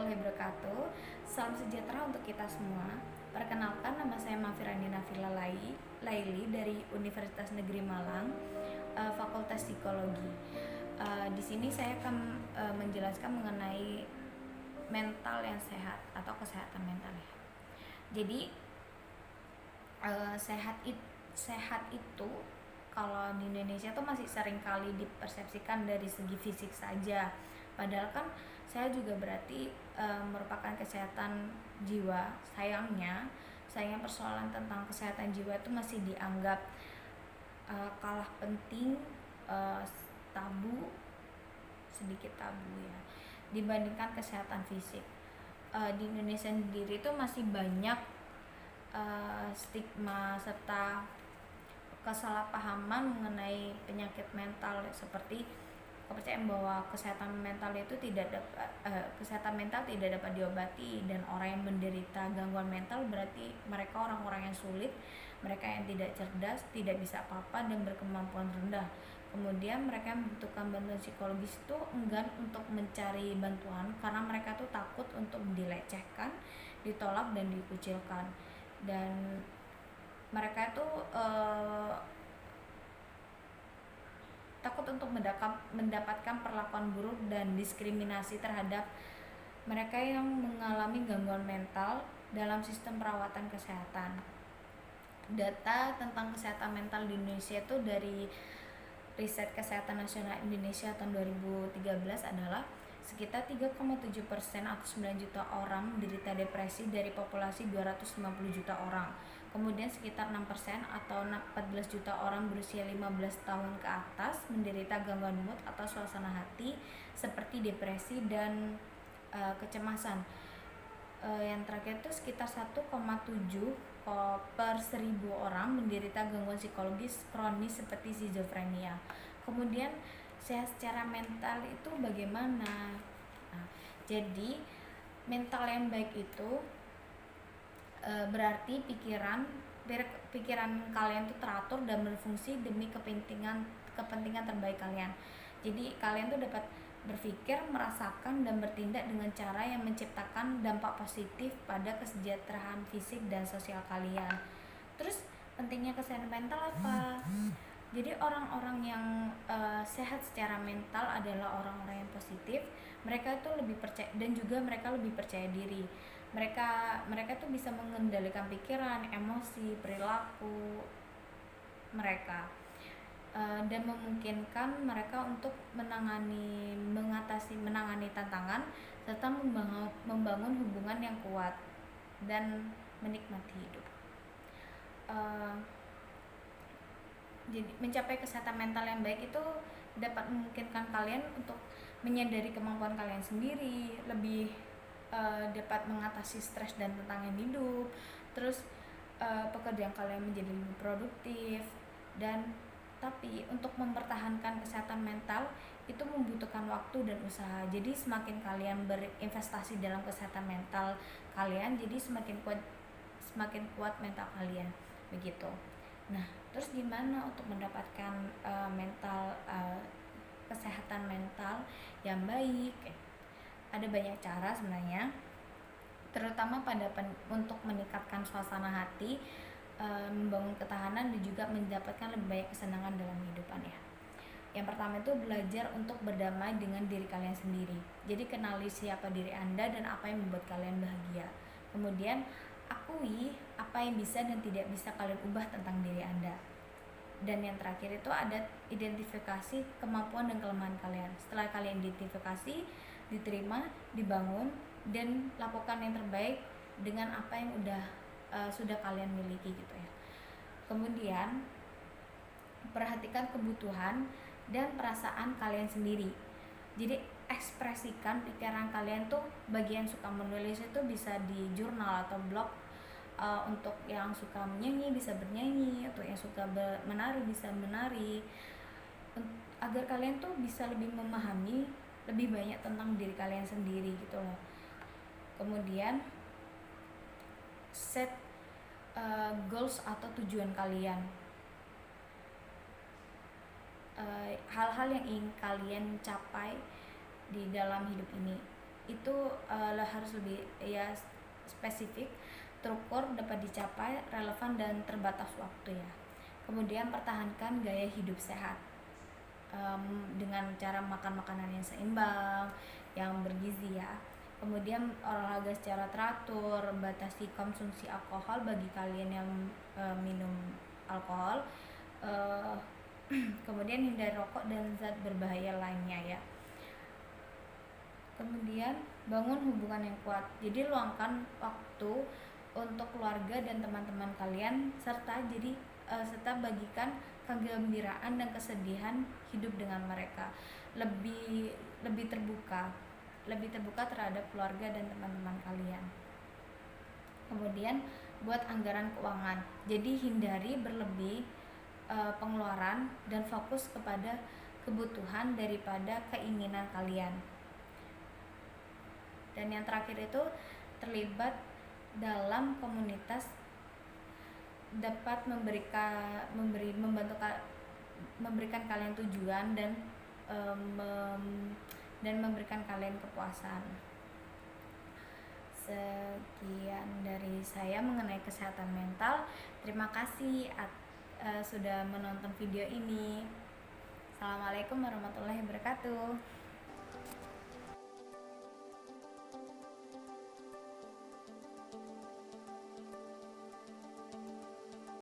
warahmatullahi wabarakatuh. Salam sejahtera untuk kita semua. Perkenalkan, nama saya Mafirani Nafila Laili dari Universitas Negeri Malang, Fakultas Psikologi. Di sini saya akan menjelaskan mengenai mental yang sehat atau kesehatan mental ya. Jadi sehat itu kalau di Indonesia tuh masih sering kali dipersepsikan dari segi fisik saja. Padahal kan saya juga berarti merupakan kesehatan jiwa. Sayangnya persoalan tentang kesehatan jiwa itu masih dianggap kalah penting, tabu, sedikit tabu ya, dibandingkan kesehatan fisik. Di Indonesia sendiri itu masih banyak stigma serta kesalahpahaman mengenai penyakit mental, seperti kepercayaan bahwa kesehatan mental tidak dapat diobati, dan orang yang menderita gangguan mental berarti mereka orang-orang yang sulit, mereka yang tidak cerdas, tidak bisa apa-apa, dan berkemampuan rendah. Kemudian mereka yang membutuhkan bantuan psikologis itu enggan untuk mencari bantuan karena mereka tuh takut untuk dilecehkan, ditolak, dan dikucilkan. Dan mereka itu takut untuk mendapatkan perlakuan buruk dan diskriminasi terhadap mereka yang mengalami gangguan mental dalam sistem perawatan kesehatan. Data tentang kesehatan mental di Indonesia itu dari Riset Kesehatan Nasional Indonesia tahun 2013 adalah sekitar 3,7% atau 9 juta orang menderita depresi dari populasi 250 juta orang. Kemudian sekitar 6% atau 14 juta orang berusia 15 tahun ke atas menderita gangguan mood atau suasana hati seperti depresi dan kecemasan. Yang terakhir itu sekitar 1,7 per 1000 orang menderita gangguan psikologis kronis seperti skizofrenia. Kemudian sehat secara mental itu bagaimana? Jadi mental yang baik itu berarti pikiran kalian tuh teratur dan berfungsi demi kepentingan terbaik kalian. Jadi kalian tuh dapat berpikir, merasakan, dan bertindak dengan cara yang menciptakan dampak positif pada kesejahteraan fisik dan sosial kalian. Terus pentingnya kesehatan mental apa? Jadi orang-orang yang sehat secara mental adalah orang-orang yang positif. Mereka itu lebih percaya, dan juga mereka lebih percaya diri. Mereka tuh bisa mengendalikan pikiran, emosi, perilaku mereka, dan memungkinkan mereka untuk menangani tantangan serta membangun hubungan yang kuat dan menikmati hidup. Jadi mencapai kesehatan mental yang baik itu dapat memungkinkan kalian untuk menyadari kemampuan kalian sendiri, lebih dapat mengatasi stres dan tantangan hidup, terus pekerjaan kalian menjadi lebih produktif. Dan tapi untuk mempertahankan kesehatan mental itu membutuhkan waktu dan usaha. Jadi semakin kalian berinvestasi dalam kesehatan mental kalian, jadi semakin kuat mental kalian, begitu. Nah, terus gimana untuk mendapatkan kesehatan mental yang baik? Ada banyak cara sebenarnya, terutama untuk meningkatkan suasana hati, membangun ketahanan, dan juga mendapatkan lebih banyak kesenangan dalam kehidupan ya. Yang pertama itu belajar untuk berdamai dengan diri kalian sendiri. Jadi kenali siapa diri Anda dan apa yang membuat kalian bahagia. Kemudian akui apa yang bisa dan tidak bisa kalian ubah tentang diri Anda. Dan yang terakhir itu ada identifikasi kemampuan dan kelemahan kalian. Setelah kalian identifikasi, diterima, dibangun, dan lakukan yang terbaik dengan apa yang sudah kalian miliki gitu ya. Kemudian perhatikan kebutuhan dan perasaan kalian sendiri. Jadi ekspresikan pikiran kalian tuh. Bagi yang suka menulis itu bisa di jurnal atau blog. Untuk yang suka menyanyi bisa bernyanyi, atau yang suka menari bisa menari, agar kalian tuh bisa lebih memahami lebih banyak tentang diri kalian sendiri gitu loh. Kemudian set goals atau tujuan kalian, hal-hal yang ingin kalian capai di dalam hidup ini. itu harus lebih ya spesifik, terukur, dapat dicapai, relevan dan terbatas waktu ya. Kemudian pertahankan gaya hidup sehat dengan cara makan makanan yang seimbang, yang bergizi ya. Kemudian olahraga secara teratur, batasi konsumsi alkohol bagi kalian yang minum alkohol. Kemudian hindari rokok dan zat berbahaya lainnya ya. Kemudian bangun hubungan yang kuat. Jadi luangkan waktu untuk keluarga dan teman-teman kalian serta bagikan kegembiraan dan kesedihan hidup dengan mereka. Lebih terbuka terhadap keluarga dan teman-teman kalian. Kemudian buat anggaran keuangan. Jadi hindari berlebih pengeluaran dan fokus kepada kebutuhan daripada keinginan kalian. Dan yang terakhir itu terlibat dalam komunitas dapat memberikan kalian tujuan dan memberikan kalian kepuasan. Sekian dari saya mengenai kesehatan mental. Terima kasih sudah menonton video ini. Assalamualaikum warahmatullahi wabarakatuh.